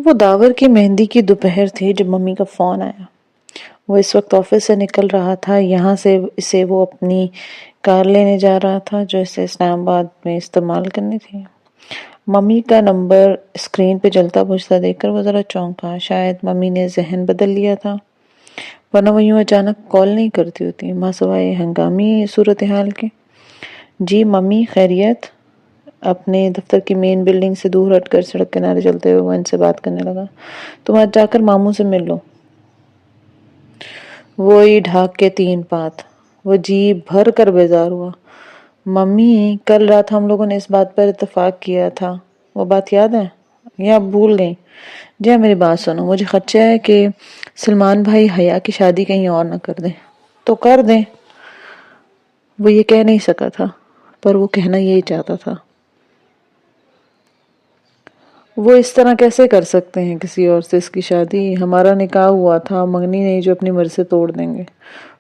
وہ داور کی مہندی کی دوپہر تھی جب ممی کا فون آیا۔ وہ اس وقت آفس سے نکل رہا تھا۔ یہاں سے اسے وہ اپنی کار لینے جا رہا تھا جو اسے اسلام آباد میں استعمال کرنی تھی۔ ممی کا نمبر اسکرین پہ جلتا بجھتا دیکھ کر وہ ذرا چونکا۔ شاید ممی نے ذہن بدل لیا تھا، ورنہ وہ یوں اچانک کال نہیں کرتی ہوتی ماں سوائے ہنگامی صورتحال کے۔ جی ممی، خیریت؟ اپنے دفتر کی مین بلڈنگ سے دور ہٹ کر سڑک کنارے چلتے ہوئے وہ ان سے بات کرنے لگا۔ تم آج جا کر ماموں سے مل لو۔ وہی ڈھاک کے 3 پات۔ وہ جی بھر کر بیزار ہوا۔ ممی، کل رات ہم لوگوں نے اس بات پر اتفاق کیا تھا، وہ بات یاد ہے یا اب بھول گئی؟ جی ہاں، میری بات سنو، مجھے خدشہ ہے کہ سلمان بھائی حیا کی شادی کہیں اور نہ کر دیں۔ تو کر دیں۔ وہ یہ کہہ نہیں سکا تھا، پر وہ کہنا یہی چاہتا تھا۔ وہ اس طرح کیسے کر سکتے ہیں کسی اور سے اس کی شادی؟ ہمارا نکاح ہوا تھا، منگنی نہیں جو اپنی مرضی سے توڑ دیں گے۔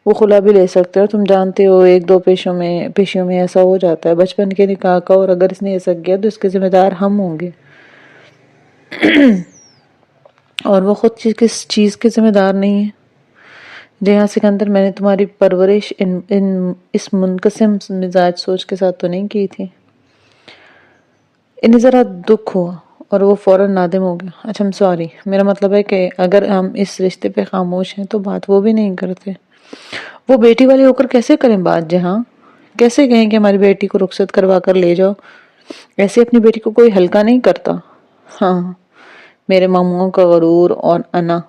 وہ خلا بھی لے سکتے ہیں، اور تم جانتے ہو 1-2 پیشیوں میں ایسا ہو جاتا ہے بچپن کے نکاح کا، اور اگر اس نے ایسا کیا تو اس کے ذمہ دار ہم ہوں گے۔ اور وہ خود کس چیز کے ذمہ دار نہیں ہے؟ جی ہاں سکندر، میں نے تمہاری پرورش اس منقسم مزاج سوچ کے ساتھ تو نہیں کی تھی۔ انہیں ذرا دکھ ہوا اور وہ فوراً نادم ہو گیا۔ اچھا سوری، میرا مطلب ہے کہ اگر ہم اس رشتے پہ خاموش ہیں تو بات وہ بھی نہیں کرتے۔ وہ بیٹی والے ہو کر کیسے کریں بات جہاں؟ کیسے کہیں کہ ہماری بیٹی کو رخصت کروا کر لے جاؤ؟ ایسے اپنی بیٹی کو کوئی ہلکا نہیں کرتا۔ ہاں، میرے ماموں کا غرور اور انا،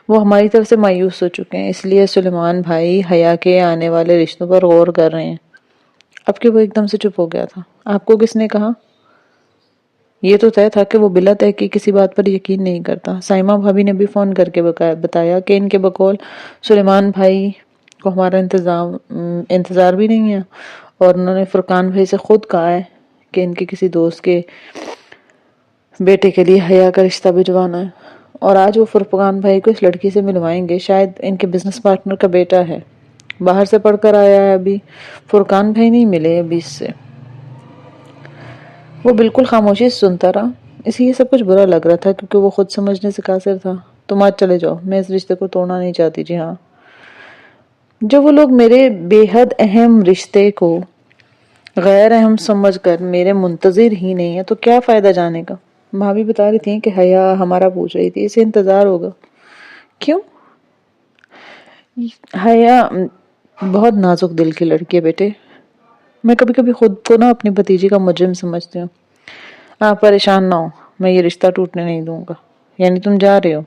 وہ ہماری طرف سے مایوس ہو چکے ہیں، اس لیے سلیمان بھائی حیا کے آنے والے رشتوں پر غور کر رہے ہیں۔ اب کہ وہ ایک دم سے چپ ہو گیا تھا۔ آپ کو کس نے کہا؟ یہ تو طے تھا کہ وہ بلا تحقیق کسی بات پر یقین نہیں کرتا۔ سائمہ بھابی نے بھی فون کر کے بتایا کہ ان کے بقول سلیمان بھائی کو ہمارا انتظار بھی نہیں ہے، اور انہوں نے فرقان بھائی سے خود کہا ہے کہ ان کے کسی دوست کے بیٹے کے لیے حیا کا رشتہ بھجوانا ہے، اور آج وہ فرقان بھائی کو اس لڑکی سے ملوائیں گے۔ شاید ان کے بزنس پارٹنر کا بیٹا ہے، باہر سے پڑھ کر آیا ہے ابھی۔ فرقان بھائی نہیں ملے ابھی اس سے۔ وہ بالکل خاموشی سے سنتا رہا، اسے یہ سب کچھ برا لگ رہا تھا کیونکہ وہ خود سمجھنے سے قاصر تھا۔ تم آج چلے جاؤ، میں اس رشتے کو توڑنا نہیں چاہتی۔ جی ہاں، جب وہ لوگ میرے بے حد اہم رشتے کو غیر اہم سمجھ کر میرے منتظر ہی نہیں ہے تو کیا فائدہ جانے کا؟ بھابی بتا رہی تھی کہ حیا ہمارا پوچھ رہی تھی، اسے انتظار ہوگا۔ کیوں؟ حیا بہت نازک دل کی لڑکی ہے بیٹے۔ میں کبھی کبھی خود کو اپنی بھتیجی کا مجرم سمجھتی ہوں۔ آپ پریشان نہ ہو، میں یہ رشتہ ٹوٹنے نہیں دوں گا۔ یعنی تم جا رہے ہو؟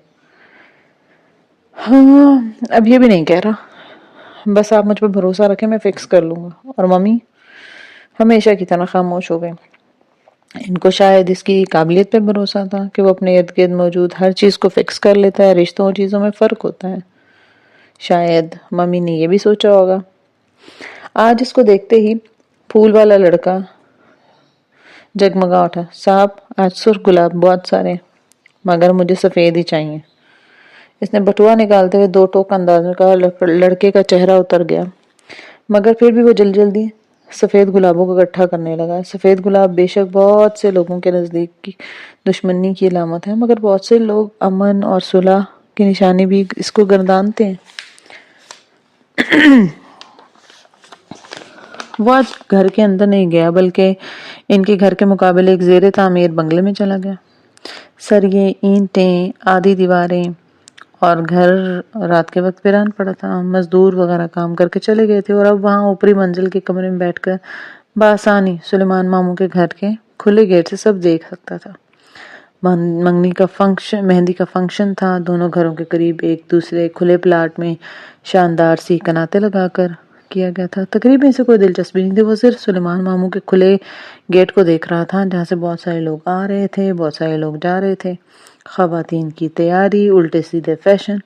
ہاں، اب یہ بھی نہیں کہہ رہا، بس آپ مجھ پہ بھروسہ رکھیں، میں فکس کر لوں گا۔ اور ممی ہمیشہ کی طرح خاموش ہو گئے۔ ان کو شاید اس کی قابلیت پہ بھروسہ تھا کہ وہ اپنے ارد گرد موجود ہر چیز کو فکس کر لیتا ہے۔ رشتوں اور چیزوں میں فرق ہوتا ہے۔ شاید ممی نے یہ بھی سوچا ہوگا۔ آج اس کو دیکھتے ہی پھول والا لڑکا جگمگا اٹھا۔ صاحب آج سرخ گلاب بہت سارے، مگر مجھے سفید ہی چاہیے۔ اس نے بٹوا نکالتے ہوئے 2 ٹوک انداز میں کہا۔ لڑکے کا چہرہ اتر گیا، مگر پھر بھی وہ جلدی سفید گلابوں کو اکٹھا کرنے لگا۔ سفید گلاب بے شک بہت سے لوگوں کے نزدیک کی دشمنی کی علامت ہے، مگر بہت سے لوگ امن اور صلح کی نشانی بھی اس کو گردانتے ہیں۔ وہ آج گھر کے اندر نہیں گیا، بلکہ ان کے گھر کے مقابل ایک زیر تعمیر بنگلے میں چلا گیا۔ سریے، اینٹیں، آدھی دیواریں، اور گھر رات کے وقت ویران پڑا تھا۔ مزدور وغیرہ کام کر کے چلے گئے تھے، اور اب وہاں اوپری منزل کے کمرے میں بیٹھ کر بآسانی سلیمان ماموں کے گھر کے کھلے گیٹ سے سب دیکھ سکتا تھا۔ مہندی کا فنکشن تھا۔ دونوں گھروں کے قریب ایک دوسرے کھلے پلاٹ میں شاندار سی کناتے لگا کر کیا گیا تھا۔ تقریباً اسے کوئی دلچسپی نہیں تھی، وہ صرف سلیمان ماموں کے کھلے گیٹ کو دیکھ رہا تھا جہاں سے بہت سارے لوگ آ رہے تھے، بہت سارے لوگ جا رہے تھے۔ خواتین کی تیاری، الٹے سیدھے فیشن،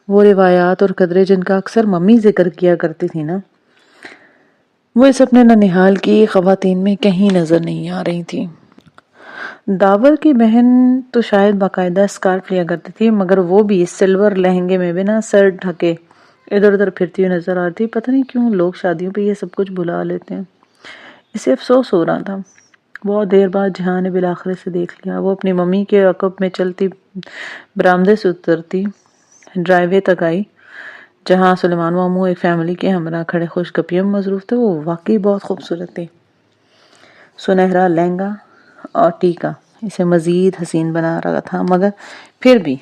وہ روایات اور قدریں جن کا اکثر ممی ذکر کیا کرتی تھی نا، وہ اس اپنے ننھیال کی خواتین میں کہیں نظر نہیں آ رہی تھی۔ داور کی بہن تو شاید باقاعدہ اسکارف لیا کرتی تھی، مگر وہ بھی سلور لہنگے میں بنا سر ڈھکے ادھر ادھر پھرتی ہوئی نظر آتی۔ پتہ نہیں کیوں لوگ شادیوں پہ یہ سب کچھ بھلا لیتے ہیں۔ اسے افسوس ہو رہا تھا۔ بہت دیر بعد جہاں نے بالآخر سے دیکھ لیا۔ وہ اپنی ممی کے عقب میں چلتی برآمدے سے اترتی ڈرائیو وے تک آئی جہاں سلیمان ماموں ایک فیملی کے ہمراہ کھڑے خوش گپیوں میں مصروف تھے۔ وہ واقعی بہت خوبصورت تھی۔ سنہرا لہنگا اور ٹیکا اسے مزید حسین بنا رہا تھا، مگر پھر بھی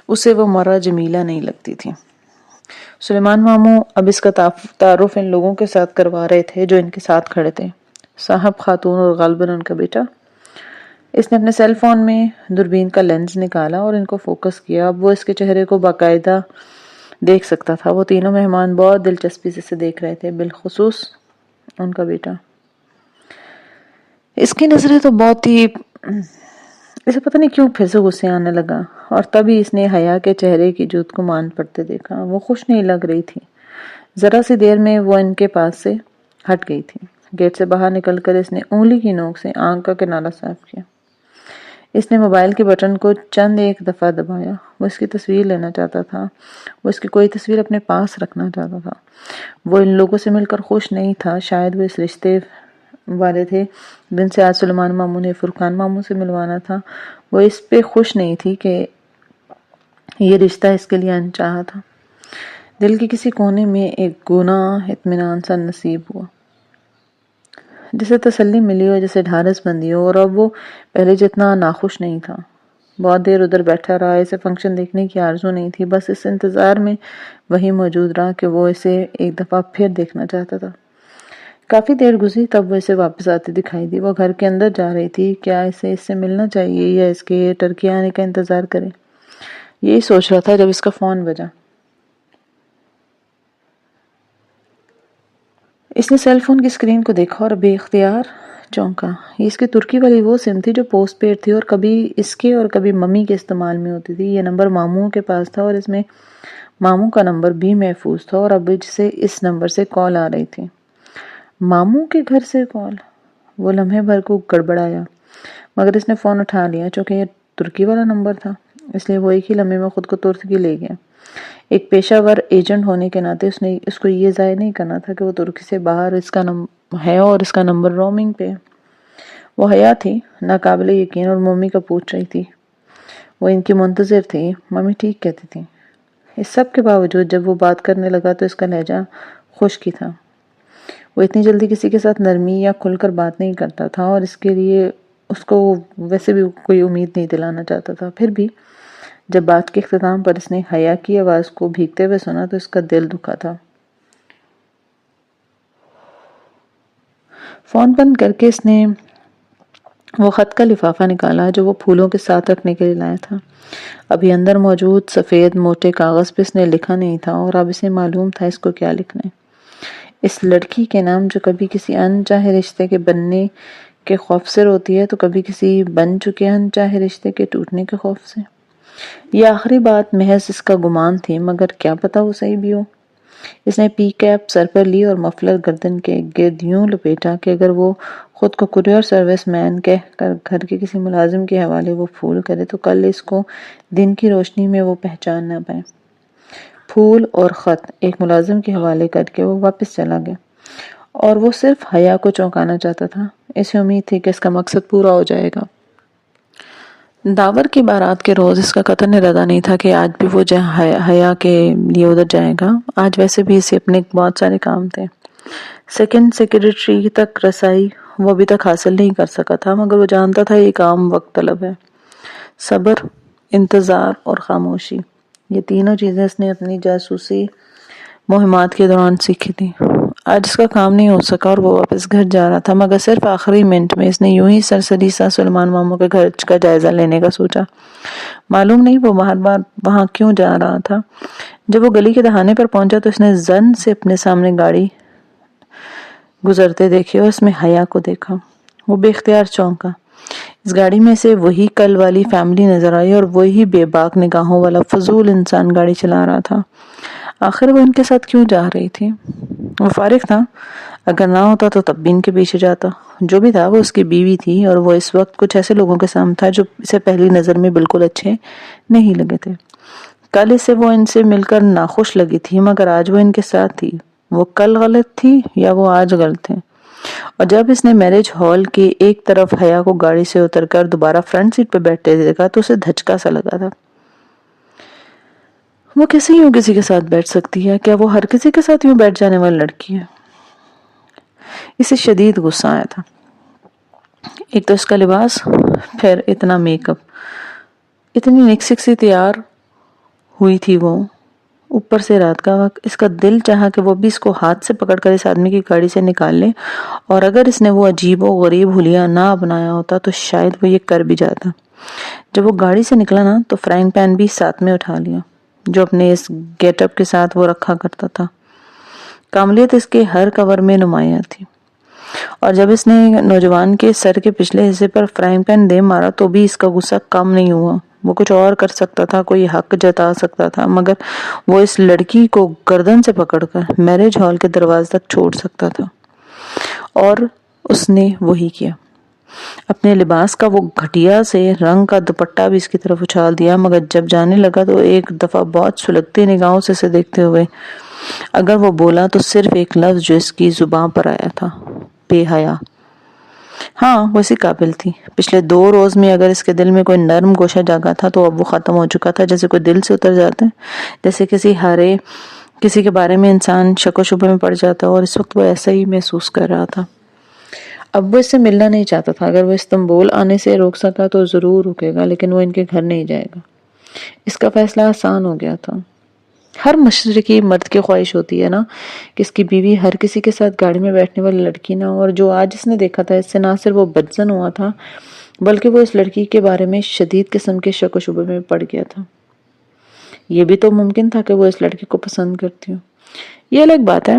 اسے وہ مرہ جمیلہ نہیں لگتی تھی۔ سلیمان ماموں اب اس کا تعارف ان لوگوں کے ساتھ کروا رہے تھے جو ان کے ساتھ کھڑے تھے، صاحب خاتون اور غالباً ان کا بیٹا۔ اس نے اپنے سیل فون میں دوربین کا لینز نکالا اور ان کو فوکس کیا۔ اب وہ اس کے چہرے کو باقاعدہ دیکھ سکتا تھا۔ وہ تینوں مہمان بہت دلچسپی سے اسے دیکھ رہے تھے، بالخصوص ان کا بیٹا۔ اس کی نظریں تو بہت ہی اسے پتہ نہیں کیوں پھر سے غصے آنے لگا، اور تبھی اس نے حیا کے چہرے کی جوت کو مان پڑتے دیکھا۔ وہ خوش نہیں لگ رہی تھی۔ ذرا سی دیر میں وہ ان کے پاس سے ہٹ گئی تھی۔ گیٹ سے باہر نکل کر اس نے انگلی کی نوک سے آنکھ کا کنارہ صاف کیا۔ اس نے موبائل کے بٹن کو چند ایک دفعہ دبایا۔ وہ اس کی تصویر لینا چاہتا تھا، وہ اس کی کوئی تصویر اپنے پاس رکھنا چاہتا تھا۔ وہ ان لوگوں سے مل کر خوش نہیں تھا، شاید وہ اس رشتے والے تھے جن سے آج سلیمان ماموں نے فرقان ماموں سے ملوانا تھا۔ وہ اس پہ خوش نہیں تھی کہ یہ رشتہ اس کے لیے انچاہا تھا۔ دل کے کسی کونے میں ایک گناہ اطمینان سا نصیب ہوا، جسے تسلی ملی ہو، جسے ڈھارس بندی ہو، اور اب وہ پہلے جتنا ناخوش نہیں تھا۔ بہت دیر ادھر بیٹھا رہا، اسے فنکشن دیکھنے کی آرزو نہیں تھی، بس اس انتظار میں وہی موجود رہا کہ وہ اسے ایک دفعہ پھر دیکھنا چاہتا تھا۔ کافی دیر گزری، تب وہ اسے واپس آتی دکھائی دی۔ وہ گھر کے اندر جا رہی تھی۔ کیا اسے اس سے ملنا چاہیے یا اس کے ٹرکی آنے کا انتظار کرے؟ یہی سوچ رہا تھا جب اس کا فون بجا۔ اس نے سیل فون کی اسکرین کو دیکھا اور بے اختیار چونکا۔ یہ اس کی ترکی والی وہ سم تھی جو پوسٹ پیڈ تھی اور کبھی اس کے اور کبھی ممی کے استعمال میں ہوتی تھی۔ یہ نمبر ماموں کے پاس تھا اور اس میں ماموں کا نمبر بھی محفوظ تھا، اور اب سے اس نمبر سے کال آ رہی تھی۔ ماموں کے گھر سے کال؟ وہ لمحے بھر کو گڑبڑایا، مگر اس نے فون اٹھا لیا۔ چونکہ یہ ترکی والا نمبر تھا، اس لیے وہ ایک ہی لمحے میں خود کو ترکی لے گیا۔ ایک پیشہ ور ایجنٹ ہونے کے ناطے اس کو یہ ظاہر نہیں کرنا تھا کہ وہ ترکی سے باہر اس کا ہے اور اس کا نمبر رومنگ پہ۔ وہ حیا تھی، ناقابل یقین، اور ممی کا پوچھ رہی تھی۔ وہ ان کی منتظر تھی، ممی ٹھیک کہتی تھی۔ اس سب کے باوجود جب وہ بات کرنے لگا تو اس کا لہجہ خشکی تھا۔ وہ اتنی جلدی کسی کے ساتھ نرمی یا کھل کر بات نہیں کرتا تھا، اور اس کے لیے اس کو ویسے بھی کوئی امید نہیں دلانا چاہتا تھا۔ پھر بھی جب بات کے اختتام پر اس نے حیا کی آواز کو بھیگتے ہوئے سنا تو اس کا دل دکھا تھا۔ فون بند کر کے اس نے وہ خط کا لفافہ نکالا جو وہ پھولوں کے ساتھ رکھنے کے لیے لایا تھا۔ ابھی اندر موجود سفید موٹے کاغذ پہ اس نے لکھا نہیں تھا، اور اب اسے معلوم تھا اس کو کیا لکھنا ہے۔ اس لڑکی کے نام جو کبھی کسی انچاہے رشتے کے بننے کے خوف سے روتی ہے تو کبھی کسی بن چکے انچاہے رشتے کے ٹوٹنے کے خوف سے۔ یہ آخری بات محض اس کا گمان تھی، مگر کیا پتا وہ صحیح بھی ہو۔ اس نے پی کیپ سر پر لی اور مفلر گردن کے گرد یوں لپیٹا کہ اگر وہ خود کو کوریئر سروس مین کہہ کر گھر کے کسی ملازم کے حوالے وہ پھول کرے تو کل اس کو دن کی روشنی میں وہ پہچان نہ پائے۔ پھول اور خط ایک ملازم کے حوالے کر کے وہ واپس چلا گیا، اور وہ صرف حیا کو چونکانا چاہتا تھا۔ اسے امید تھی کہ اس کا مقصد پورا ہو جائے گا۔ داور کی بارات کے روز اس کا قطعاً ارادہ نہیں تھا کہ آج بھی وہ حیا کے لیے ادھر جائے گا۔ آج ویسے بھی اسے اپنے بہت سارے کام تھے۔ سیکنڈ سیکریٹری تک رسائی وہ ابھی تک حاصل نہیں کر سکا تھا، مگر وہ جانتا تھا یہ کام وقت طلب ہے۔ صبر، انتظار اور خاموشی، یہ تینوں چیزیں اس نے اپنی جاسوسی مہمات کے دوران سیکھی تھی۔ آج اس کا کام نہیں ہو سکا اور وہ واپس گھر جا رہا تھا، مگر صرف آخری منٹ میں اس نے یوں ہی سرسری سا سلیمان ماموں کے گھر کا جائزہ لینے کا سوچا۔ معلوم نہیں وہ بار بار وہاں کیوں جا رہا تھا۔ جب وہ گلی کے دہانے پر پہنچا تو اس نے زن سے اپنے سامنے گاڑی گزرتے دیکھی اور اس میں حیا کو دیکھا۔ وہ بے اختیار چونکا۔ اس گاڑی میں سے وہی کل والی فیملی نظر آئی اور وہی بے باک نگاہوں والا فضول انسان گاڑی چلا رہا تھا۔ آخر وہ ان کے ساتھ کیوں جا رہی تھی؟ وہ فارغ تھا، اگر نہ ہوتا تو تب بھی ان کے پیچھے جاتا۔ جو بھی تھا وہ اس کی بیوی تھی، اور وہ اس وقت کچھ ایسے لوگوں کے سامنے تھا جو اسے پہلی نظر میں بالکل اچھے نہیں لگے تھے۔ کل اسے وہ ان سے مل کر ناخوش لگی تھی، مگر آج وہ ان کے ساتھ تھی۔ وہ کل غلط تھی یا وہ آج غلط ہے؟ اور جب اس نے میرج ہال کی ایک طرف حیا کو گاڑی سے اتر کر دوبارہ فرنٹ سیٹ پہ بیٹھتے دیکھا تو اسے دھچکا سا لگا تھا۔ وہ کیسے یوں کسی کے ساتھ بیٹھ سکتی ہے؟ کیا وہ ہر کسی کے ساتھ یوں بیٹھ جانے والی لڑکی ہے؟ اسے شدید غصہ آیا تھا۔ ایک تو اس کا لباس، پھر اتنا میک اپ، اتنی نک سی تیار ہوئی تھی وہ، اوپر سے رات کا وقت۔ اس کا دل چاہا کہ وہ بھی اس کو ہاتھ سے پکڑ کر اس آدمی کی گاڑی سے نکال لے، اور اگر اس نے وہ عجیب و غریب حلیہ نہ اپنایا ہوتا تو شاید وہ یہ کر بھی جاتا۔ جب وہ گاڑی سے نکلا نا تو فرائنگ پین بھی ساتھ میں اٹھا لیا، جو اپنے اس گیٹ اپ کے ساتھ وہ رکھا کرتا تھا۔ کاملیت اس کے ہر کور میں نمایاں تھی، اور جب اس نے نوجوان کے سر کے پچھلے حصے پر فرائنگ پین دے مارا تو بھی اس کا غصہ کم نہیں ہوا۔ وہ کچھ اور کر سکتا تھا، کوئی حق جتا سکتا تھا، مگر وہ اس لڑکی کو گردن سے پکڑ کر میرج ہال کے دروازے تک چھوڑ سکتا تھا، اور اس نے وہی کیا۔ اپنے لباس کا وہ گھٹیا سے رنگ کا دوپٹہ بھی اس کی طرف اچھال دیا، مگر جب جانے لگا تو ایک دفعہ بہت سلگتی نگاہوں سے اسے دیکھتے ہوئے اگر وہ بولا تو صرف ایک لفظ جو اس کی زبان پر آیا تھا: بے حیا۔ ہاں، وہ اسی قابل تھی۔ پچھلے 2 روز میں اگر اس کے دل میں کوئی نرم گوشہ جاگا تھا تو اب وہ ختم ہو چکا تھا، جیسے کوئی دل سے اتر جاتا ہے، جیسے کسی کے بارے میں انسان شک و شبہ میں پڑ جاتا ہے، اور اس وقت وہ ایسا ہی محسوس کر رہا تھا۔ اب وہ اس سے ملنا نہیں چاہتا تھا۔ اگر وہ استنبول آنے سے روک سکا تو ضرور رکے گا، لیکن وہ ان کے گھر نہیں جائے گا۔ اس کا فیصلہ آسان ہو گیا تھا۔ ہر مشرقی مرد کی خواہش ہوتی ہے نا کہ اس کی بیوی ہر کسی کے ساتھ گاڑی میں بیٹھنے والی لڑکی نہ ہو، اور جو آج اس نے دیکھا تھا اس سے نہ صرف وہ بدظن ہوا تھا بلکہ وہ اس لڑکی کے بارے میں شدید قسم کے شک و شبہ میں پڑ گیا تھا۔ یہ بھی تو ممکن تھا کہ وہ اس لڑکی کو پسند کرتی ہو۔ یہ الگ بات ہے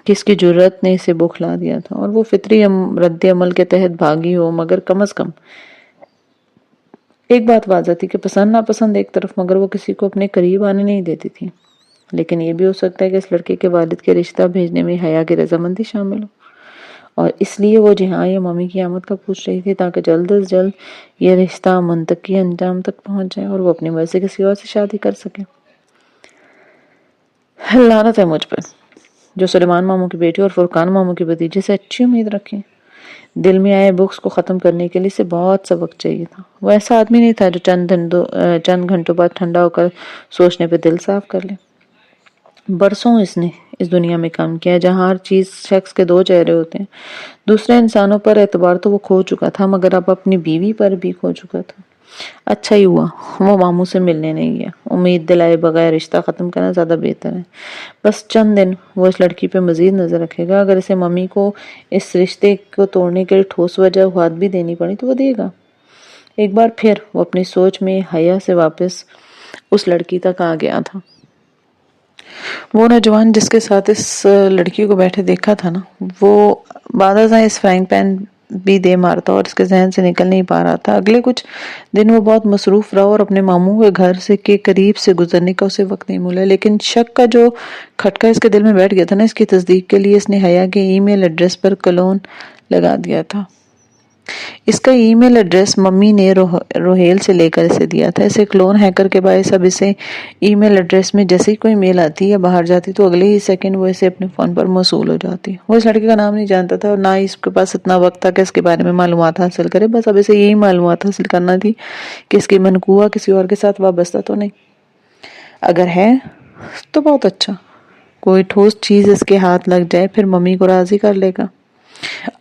کہ اس کی جرأت نے اسے بوکھلا دیا تھا اور وہ فطری رد عمل کے تحت بھاگی ہو، مگر کم از کم ایک بات واضح تھی کہ پسند ناپسند ایک طرف، مگر وہ کسی کو اپنے قریب آنے نہیں دیتی تھی۔ لیکن یہ بھی ہو سکتا ہے کہ اس لڑکے کے والد کے رشتہ بھیجنے میں حیا کی رضامندی شامل ہو، اور اس لیے وہ جہاں یا ممی کی آمد کا پوچھ رہی تھی تاکہ جلد از جلد یہ رشتہ منطقی انجام تک پہنچ جائے اور وہ اپنی مرضی کسی اور سے شادی کر سکے۔ لعنت ہے مجھ پر جو سلیمان ماموں کی بیٹی اور فرقان ماموں کی بھتیجے سے اچھی امید رکھیں۔ دل میں آئے بغض کو ختم کرنے کے لیے اسے بہت سا وقت چاہیے تھا۔ وہ ایسا آدمی نہیں تھا جو چند گھنٹوں بعد ٹھنڈا ہو کر سوچنے پہ دل صاف کر لے۔ برسوں اس نے اس دنیا میں کام کیا جہاں ہر چیز شخص کے 2 چہرے ہوتے ہیں۔ دوسرے انسانوں پر اعتبار تو وہ کھو چکا تھا، مگر اب اپنی بیوی پر بھی کھو چکا تھا۔ اچھا ہی ہوا وہ ماموں سے ملنے نہیں گیا۔ امید دلائے بغیر رشتہ ختم کرنا زیادہ بہتر ہے۔ بس چند دن وہ اس لڑکی پہ مزید نظر رکھے گا۔ اگر اسے ممی کو اس رشتے کو توڑنے کے لیے ٹھوس وجوہات بھی دینی پڑی تو وہ دے گا۔ ایک بار پھر وہ اپنی سوچ میں حیا سے واپس اس لڑکی تک آ گیا تھا۔ وہ نوجوان جس کے ساتھ اس لڑکی کو بیٹھے دیکھا تھا نا، وہ بعد ازاں اس فرائنگ پین بھی دے مارتا اور اس کے ذہن سے نکل نہیں پا رہا تھا۔ اگلے کچھ دن وہ بہت مصروف رہا اور اپنے ماموں کے گھر سے کے قریب سے گزرنے کا اسے وقت نہیں ملا، لیکن شک کا جو کھٹکا اس کے دل میں بیٹھ گیا تھا نا، اس کی تصدیق کے لیے اس نے حیا کے ای میل ایڈریس پر کلون لگا دیا تھا۔ اس کا ای میل ایڈریس ممی نے روہیل سے لے کر اسے دیا تھا۔ اسے کلون ہیکر کے باعث اب اسے ای میل ایڈریس میں جیسے ہی کوئی میل آتی یا باہر جاتی تو اگلے ہی سیکنڈ وہ اسے اپنے فون پر موصول ہو جاتی۔ وہ اس لڑکے کا نام نہیں جانتا تھا اور نہ ہی اس کے پاس اتنا وقت تھا کہ اس کے بارے میں معلومات حاصل کرے۔ بس اب اسے یہی معلومات حاصل کرنا تھی کہ اس کی منقوہ کسی اور کے ساتھ وابستہ تو نہیں۔ اگر ہے تو بہت اچھا، کوئی ٹھوس چیز اس کے ہاتھ لگ جائے پھر ممی کو راضی کر لے گا۔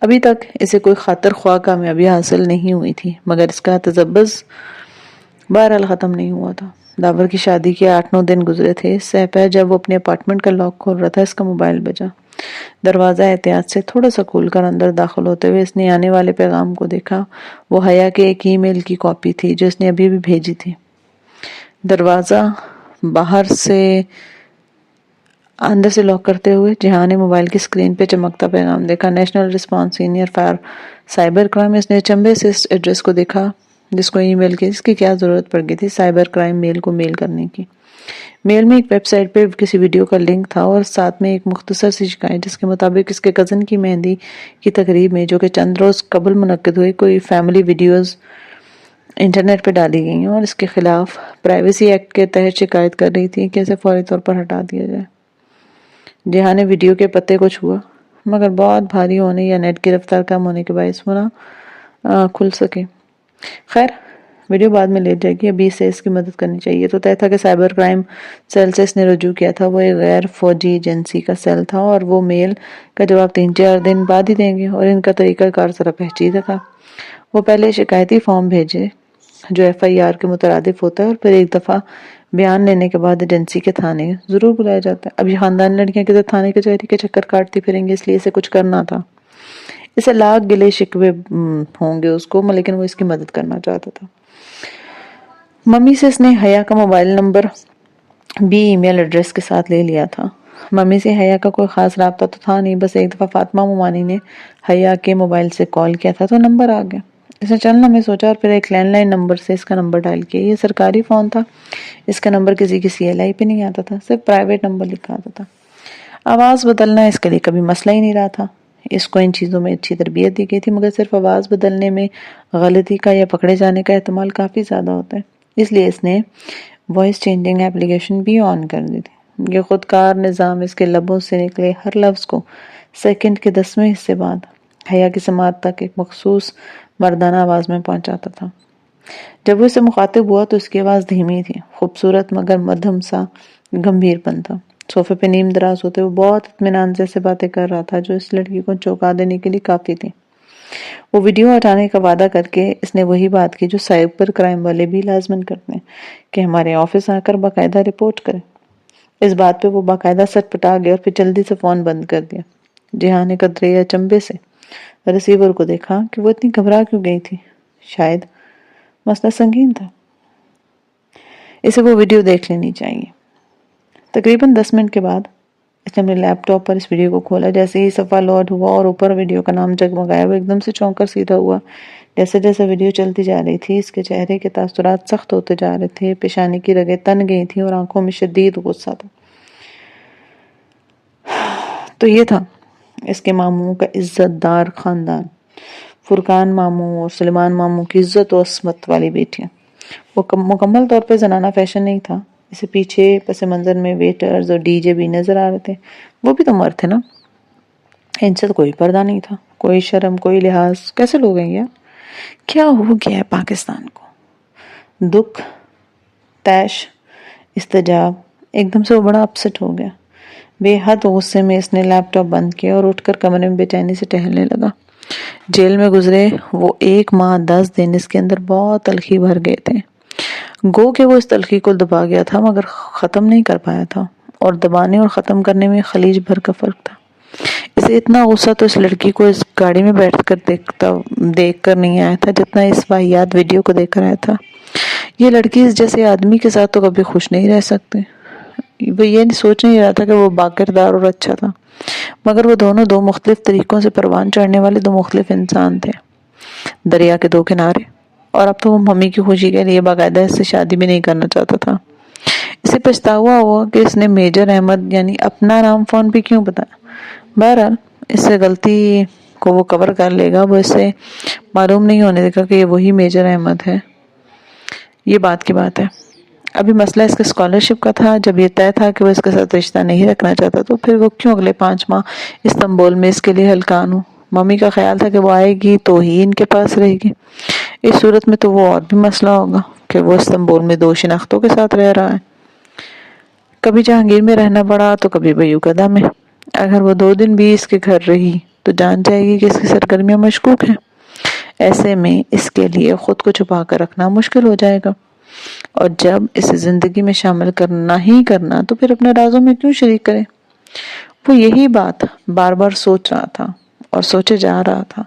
ابھی تک اسے کوئی خاطر خواہ کامیابی حاصل نہیں ہوئی تھی، مگر اس کا تجبذ بہرحال ختم نہیں ہوا تھا۔ داور کی شادی کے 8-9 دن گزرے تھے۔ سہ پہر جب وہ اپنے اپارٹمنٹ کا لاک کھول رہا تھا اس کا موبائل بجا۔ دروازہ احتیاط سے تھوڑا سا کھول کر اندر داخل ہوتے ہوئے اس نے آنے والے پیغام کو دیکھا۔ وہ حیا کے ایک ای میل کی کاپی تھی جو اس نے ابھی بھی بھیجی تھی۔ دروازہ باہر سے اندر سے لاک کرتے ہوئے جہاں نے موبائل کی اسکرین پہ چمکتا پیغام دیکھا: national response centre for cyber crime. اس نے چمبے سے اس ایڈریس کو دیکھا جس کو ای میل کی اس کی کیا ضرورت پڑ گئی تھی سائبر کرائم میل کو میل کرنے کی۔ میل میں ایک ویب سائٹ پہ کسی ویڈیو کا لنک تھا اور ساتھ میں ایک مختصر سی شکایت جس کے مطابق اس کے کزن کی مہندی کی تقریب میں جو کہ چند روز قبل منعقد ہوئی کوئی فیملی ویڈیوز انٹرنیٹ پہ ڈالی گئی ہیں اور اس کے خلاف پرائیویسی ایکٹ کے تحت شکایت کر رہی تھی کہ اسے فوری طور پر ہٹا دیا جائے۔ جہاں نے ویڈیو کے پتے کو چھوا مگر بہت بھاری ہونے یا نیٹ کی رفتار کم ہونے کے باعث وہ نہ کھل سکے۔ خیر ویڈیو بعد میں لے جائے گی، ابھی اسے اس کی مدد کرنی چاہیے۔ تو طے تھا کہ سائبر کرائم سیل سے اس نے رجوع کیا تھا۔ وہ ایک غیر فوجی ایجنسی کا سیل تھا اور وہ میل کا جواب 3-4 دن بعد ہی دیں گے، اور ان کا طریقہ کار ذرا پیچیدہ تھا۔ وہ پہلے شکایتی فارم بھیجے جو FIR کے مترادف ہوتا ہے، اور پھر ایک دفعہ بیان لینے کے بعد ایجنسی کے تھانے ضرور بلایا جاتا ہے۔ اب یہ خاندان لڑکیاں کدھر تھانے کچہری کے چکر کاٹتی پھریں گے، اس لیے اسے کچھ کرنا تھا۔ اسے لاکھ گلے شکوے ہوں گے اس کو، لیکن وہ اس کی مدد کرنا چاہتا تھا۔ ممی سے اس نے حیا کا موبائل نمبر بھی ای میل ایڈریس کے ساتھ لے لیا تھا۔ ممی سے حیا کا کوئی خاص رابطہ تو تھا نہیں، بس ایک دفعہ فاطمہ ممانی نے حیا کے موبائل سے کال کیا تھا تو نمبر آ گیا۔ اس نے چند لمحے سوچا اور پھر ایک لینڈ لائن نمبر سے اس کا نمبر ڈائل کیا۔ یہ سرکاری فون تھا، اس کا نمبر کسی کی CLI پہ نہیں آتا تھا، صرف پرائیویٹ نمبر لکھا آتا تھا۔ آواز بدلنا اس کے لیے کبھی مسئلہ ہی نہیں رہا تھا، اس کو ان چیزوں میں اچھی تربیت دی گئی تھی، مگر صرف آواز بدلنے میں غلطی کا یا پکڑے جانے کا احتمال کافی زیادہ ہوتا ہے، اس لیے اس نے وائس چینجنگ ایپلیکیشن بھی آن کر دی تھی۔ یہ خودکار نظام اس کے لبوں سے نکلے ہر لفظ کو سیکنڈ کے 10ویں حصے بعد حیا کی سماعت تک ایک مخصوص مردانہ آواز میں پہنچاتا تھا۔ جب وہ اس سے مخاطب ہوا تو اس کی آواز دھیمی تھی، خوبصورت مگر مدھم سا گمبھیر پن تھا۔ صوفے پہ نیم دراز ہوتے وہ بہت اطمینان سے باتیں کر رہا تھا جو اس لڑکی کو چونکا دینے کے لیے کافی تھی۔ وہ ویڈیو ہٹانے کا وعدہ کر کے اس نے وہی بات کی جو سائبر کرائم والے بھی لازمن کرتے ہیں کہ ہمارے آفس آ کر باقاعدہ رپورٹ کریں۔ اس بات پہ وہ باقاعدہ سر پٹا گیا اور پھر جلدی سے فون بند کر دیا۔ جہاں نے قدرے اچنبے سے ریسیور کو دیکھا کہ وہ اتنی گھبرا کیوں گئی تھی، شاید مسئلہ سنگین تھا، اسے وہ ویڈیو دیکھ لینی چاہیے۔ تقریباً 10 منٹ کے بعد اس نے اپنے لیپ ٹاپ پر اس ویڈیو کو کھولا۔ جیسے ہی صفحہ لوڈ ہوا اور اوپر ویڈیو کا نام جگمگایا، وہ ایک دم سے چونک کر سیدھا ہوا۔ جیسے جیسے ویڈیو چلتی جا رہی تھی اس کے چہرے کے تاثرات سخت ہوتے جا رہے تھے، پیشانی کی رگیں تن گئی تھیں اور آنکھوں میں شدید غصہ تھا۔ تو یہ تھا اس کے ماموں کا عزت دار خاندان، فرقان ماموں اور سلیمان ماموں کی عزت و عصمت والی بیٹیاں۔ وہ مکمل طور پہ زنانہ فیشن نہیں تھا، اسے پیچھے پس منظر میں ویٹرز اور DJ بھی نظر آ رہے تھے۔ وہ بھی تو مرد تھے نا، ان سے تو کوئی پردہ نہیں تھا، کوئی شرم، کوئی لحاظ۔ کیسے لوگ ہیں یار؟ کیا ہو گیا ہے پاکستان کو؟ دکھ، تیش، استجاب۔ ایک دم سے وہ بڑا اپسٹ ہو گیا۔ بے حد غصے میں اس نے لیپ ٹاپ بند کیا اور اٹھ کر کمرے میں بے چینی سے ٹہلنے لگا۔ جیل میں گزرے وہ 1 ماہ 10 دن اس کے اندر بہت تلخی بھر گئے تھے۔ گو کہ وہ اس تلخی کو دبا گیا تھا مگر ختم نہیں کر پایا تھا، اور دبانے اور ختم کرنے میں خلیج بھر کا فرق تھا۔ اسے اتنا غصہ تو اس لڑکی کو اس گاڑی میں بیٹھ کر دیکھ کر نہیں آیا تھا جتنا اس واہیات ویڈیو کو دیکھ کر آیا تھا۔ یہ لڑکی اس جیسے آدمی کے ساتھ تو کبھی خوش نہیں رہ سکتی۔ وہ یہ سوچ نہیں رہا تھا کہ وہ باکردار اور اچھا تھا، مگر وہ دونوں 2 مختلف طریقوں سے پروان چڑھنے والے 2 مختلف انسان تھے، دریا کے 2 کنارے۔ اور اب تو وہ ممی کی خوشی کے لیے باقاعدہ اس سے شادی بھی نہیں کرنا چاہتا تھا۔ اسے پچھتاوا ہوا کہ اس نے میجر احمد یعنی اپنا نام فون پہ کیوں بتایا۔ بہرحال اس سے غلطی کو وہ کور کر لے گا، وہ اس سے معلوم نہیں ہونے دے گا کہ یہ وہی میجر احمد ہے۔ یہ بات کی بات ہے۔ ابھی مسئلہ اس کے اسکالرشپ کا تھا۔ جب یہ طے تھا کہ وہ اس کے ساتھ رشتہ نہیں رکھنا چاہتا تو پھر وہ کیوں اگلے 5 ماہ استنبول میں اس کے لیے ہلکان ہو۔ ممی کا خیال تھا کہ وہ آئے گی تو ہی ان کے پاس رہے گی، اس صورت میں تو وہ اور بھی مسئلہ ہوگا کہ وہ استنبول میں 2 شناختوں کے ساتھ رہ رہا ہے، کبھی جہانگیر میں رہنا پڑا تو کبھی بیوقدہ میں۔ اگر وہ 2 دن بھی اس کے گھر رہی تو جان جائے گی کہ اس کی سرگرمیاں مشکوک ہیں۔ ایسے میں اس کے لیے خود کو چھپا کر رکھنا مشکل ہو جائے گا، اور جب اسے زندگی میں شامل کرنا ہی کرنا تو پھر اپنے رازوں میں کیوں شریک کرے۔ وہ یہی بات بار بار سوچ رہا تھا اور سوچے جا رہا تھا۔